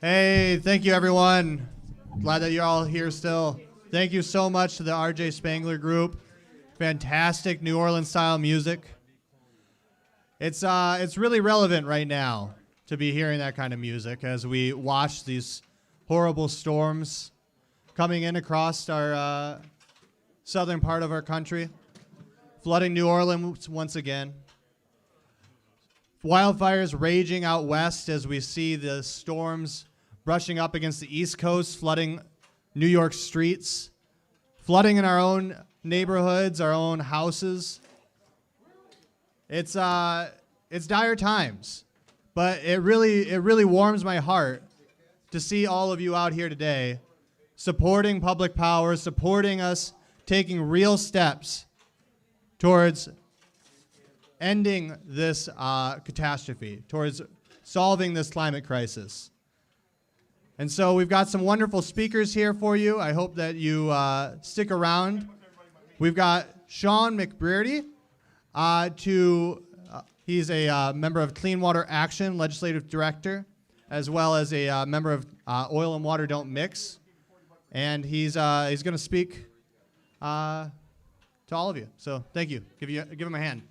Hey, thank you, everyone. Glad that you're all here still. Thank you so much to the RJ Spangler Group. Fantastic New Orleans style music. It's really relevant right now to be hearing that kind of music as we watch these horrible storms coming in across our southern part of our country, flooding New Orleans once again. Wildfires raging out west as we see the storms brushing up against the East Coast, flooding New York streets, flooding in our own neighborhoods, our own houses. It's dire times, but it really warms my heart to see all of you out here today supporting public power, supporting us taking real steps towards ending this catastrophe, towards solving this climate crisis. And so we've got some wonderful speakers here for you. I hope that you stick around. We've got Sean McBrearty. He's a member of Clean Water Action, legislative director, as well as a member of Oil and Water Don't Mix. And he's going to speak to all of you. So thank you. Give him a hand.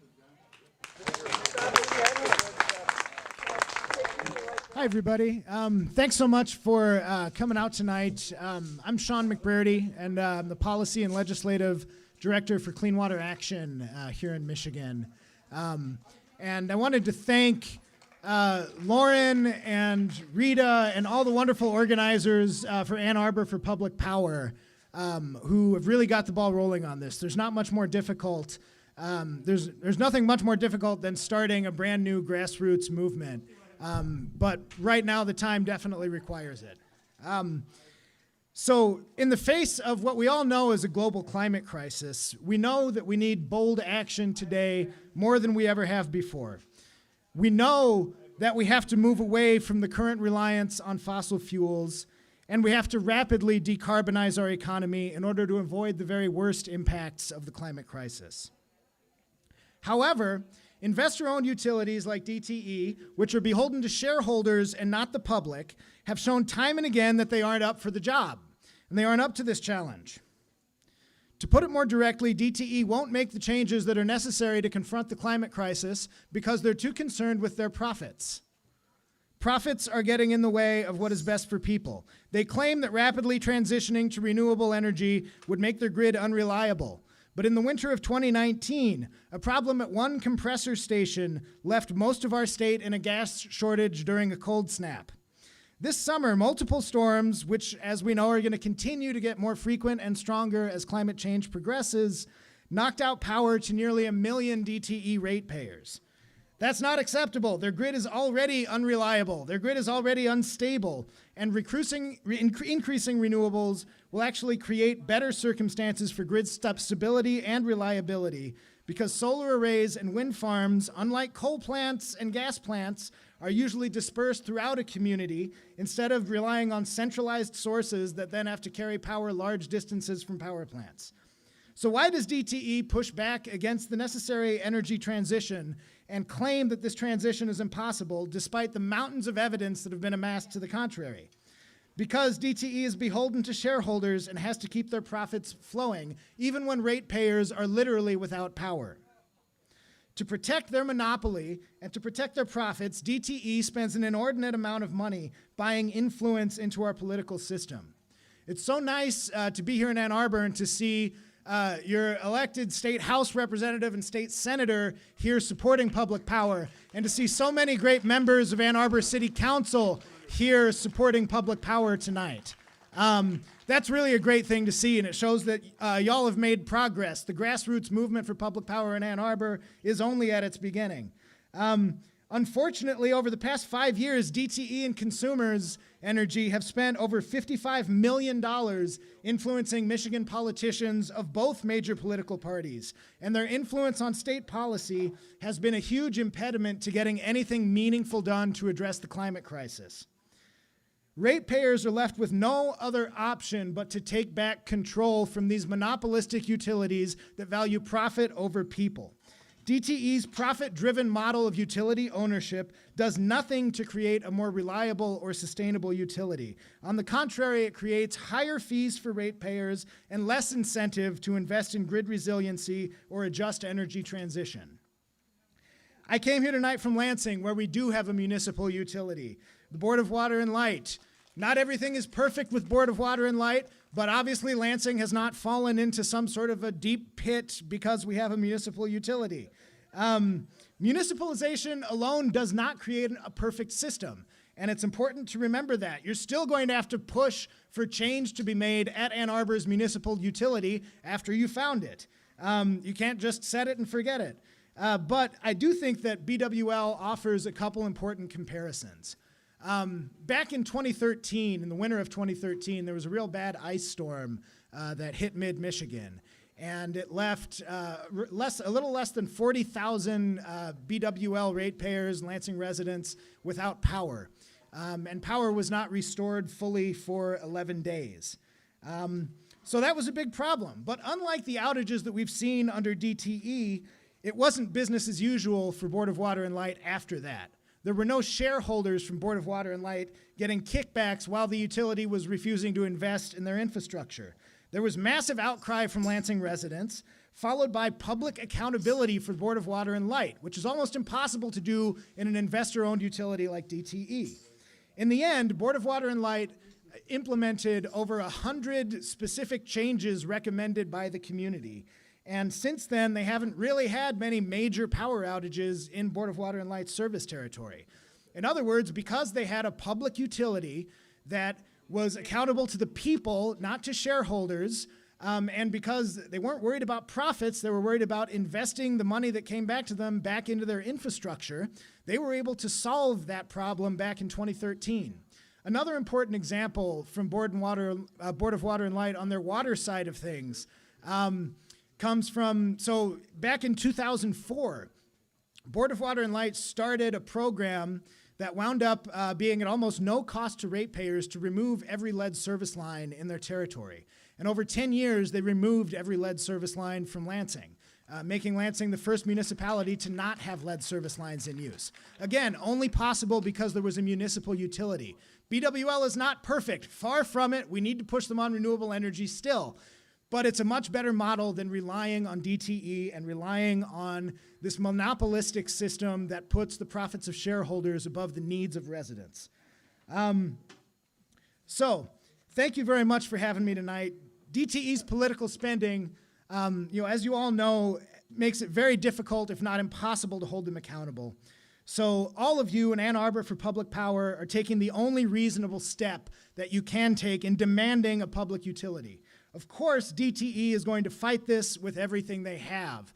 Hi, everybody. Thanks so much for coming out tonight. I'm Sean McBrearty, and I'm the Policy and Legislative Director for Clean Water Action here in Michigan. And I wanted to thank Lauren and Rita and all the wonderful organizers for Ann Arbor for Public Power who have really got the ball rolling on this. There's not much more difficult. There's nothing much more difficult than starting a brand new grassroots movement. But right now, the time definitely requires it. So in the face of what we all know is a global climate crisis, we know that we need bold action today more than we ever have before. We know that we have to move away from the current reliance on fossil fuels, and we have to rapidly decarbonize our economy in order to avoid the very worst impacts of the climate crisis. However, investor-owned utilities like DTE, which are beholden to shareholders and not the public, have shown time and again that they aren't up for the job, and they aren't up to this challenge. To put it more directly, DTE won't make the changes that are necessary to confront the climate crisis because they're too concerned with their profits. Profits are getting in the way of what is best for people. They claim that rapidly transitioning to renewable energy would make their grid unreliable. But in the winter of 2019, a problem at one compressor station left most of our state in a gas shortage during a cold snap. This summer, multiple storms, which as we know are going to continue to get more frequent and stronger as climate change progresses, knocked out power to nearly 1 million DTE ratepayers. That's not acceptable. Their grid is already unreliable. Their grid is already unstable. And increasing renewables will actually create better circumstances for grid stability and reliability because solar arrays and wind farms, unlike coal plants and gas plants, are usually dispersed throughout a community instead of relying on centralized sources that then have to carry power large distances from power plants. So why does DTE push back against the necessary energy transition and claim that this transition is impossible despite the mountains of evidence that have been amassed to the contrary? Because DTE is beholden to shareholders and has to keep their profits flowing, even when ratepayers are literally without power. To protect their monopoly and to protect their profits, DTE spends an inordinate amount of money buying influence into our political system. It's so nice to be here in Ann Arbor and to see your elected state House representative and state senator here supporting public power, and to see so many great members of Ann Arbor City Council here supporting public power tonight. That's really a great thing to see, and it shows that y'all have made progress. The grassroots movement for public power in Ann Arbor is only at its beginning. Unfortunately, over the past 5 years, DTE and Consumers Energy have spent over $55 million influencing Michigan politicians of both major political parties. And their influence on state policy has been a huge impediment to getting anything meaningful done to address the climate crisis. Ratepayers are left with no other option but to take back control from these monopolistic utilities that value profit over people. DTE's profit-driven model of utility ownership does nothing to create a more reliable or sustainable utility. On the contrary, it creates higher fees for ratepayers and less incentive to invest in grid resiliency or a just energy transition. I came here tonight from Lansing, where we do have a municipal utility, the Board of Water and Light. Not everything is perfect with Board of Water and Light, but obviously Lansing has not fallen into some sort of a deep pit because we have a municipal utility. Municipalization alone does not create a perfect system, and it's important to remember that. You're still going to have to push for change to be made at Ann Arbor's municipal utility after you found it. You can't just set it and forget it. But I do think that BWL offers a couple important comparisons. Back in 2013, in the winter of 2013, there was a real bad ice storm that hit mid-Michigan, and it left a little less than 40,000 BWL ratepayers and Lansing residents without power, and power was not restored fully for 11 days. So that was a big problem, but unlike the outages that we've seen under DTE, it wasn't business as usual for Board of Water and Light after that. There were no shareholders from Board of Water and Light getting kickbacks while the utility was refusing to invest in their infrastructure. There was massive outcry from Lansing residents, followed by public accountability for Board of Water and Light, which is almost impossible to do in an investor-owned utility like DTE. In the end, Board of Water and Light implemented over 100 specific changes recommended by the community. And since then, they haven't really had many major power outages in Board of Water and Light service territory. In other words, because they had a public utility that was accountable to the people, not to shareholders, and because they weren't worried about profits, they were worried about investing the money that came back to them back into their infrastructure, they were able to solve that problem back in 2013. Another important example from Board of Water and Light on their water side of things comes from, so back in 2004, Board of Water and Light started a program that wound up being at almost no cost to ratepayers to remove every lead service line in their territory. And over 10 years, they removed every lead service line from Lansing, making Lansing the first municipality to not have lead service lines in use. Again, only possible because there was a municipal utility. BWL is not perfect, far from it. We need to push them on renewable energy still. But it's a much better model than relying on DTE and relying on this monopolistic system that puts the profits of shareholders above the needs of residents. So, thank you very much for having me tonight. DTE's political spending, as you all know, makes it very difficult, if not impossible, to hold them accountable. So all of you in Ann Arbor for Public Power are taking the only reasonable step that you can take in demanding a public utility. Of course, DTE is going to fight this with everything they have.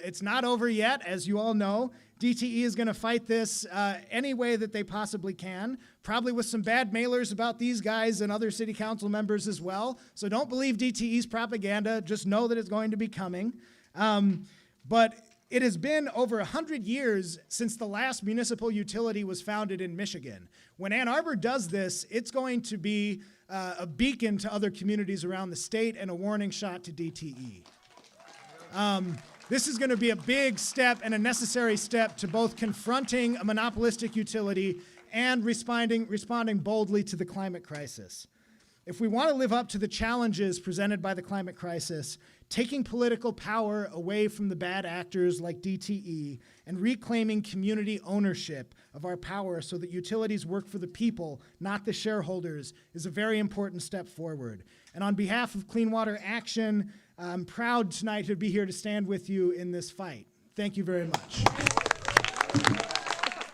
It's not over yet, as you all know. DTE is going to fight this any way that they possibly can, probably with some bad mailers about these guys and other city council members as well. So don't believe DTE's propaganda. Just know that it's going to be coming. But it has been over 100 years since the last municipal utility was founded in Michigan. When Ann Arbor does this, it's going to be a beacon to other communities around the state and a warning shot to DTE. This is going to be a big step and a necessary step to both confronting a monopolistic utility and responding boldly to the climate crisis. If we want to live up to the challenges presented by the climate crisis, taking political power away from the bad actors like DTE and reclaiming community ownership of our power so that utilities work for the people, not the shareholders, is a very important step forward. And on behalf of Clean Water Action, I'm proud tonight to be here to stand with you in this fight. Thank you very much.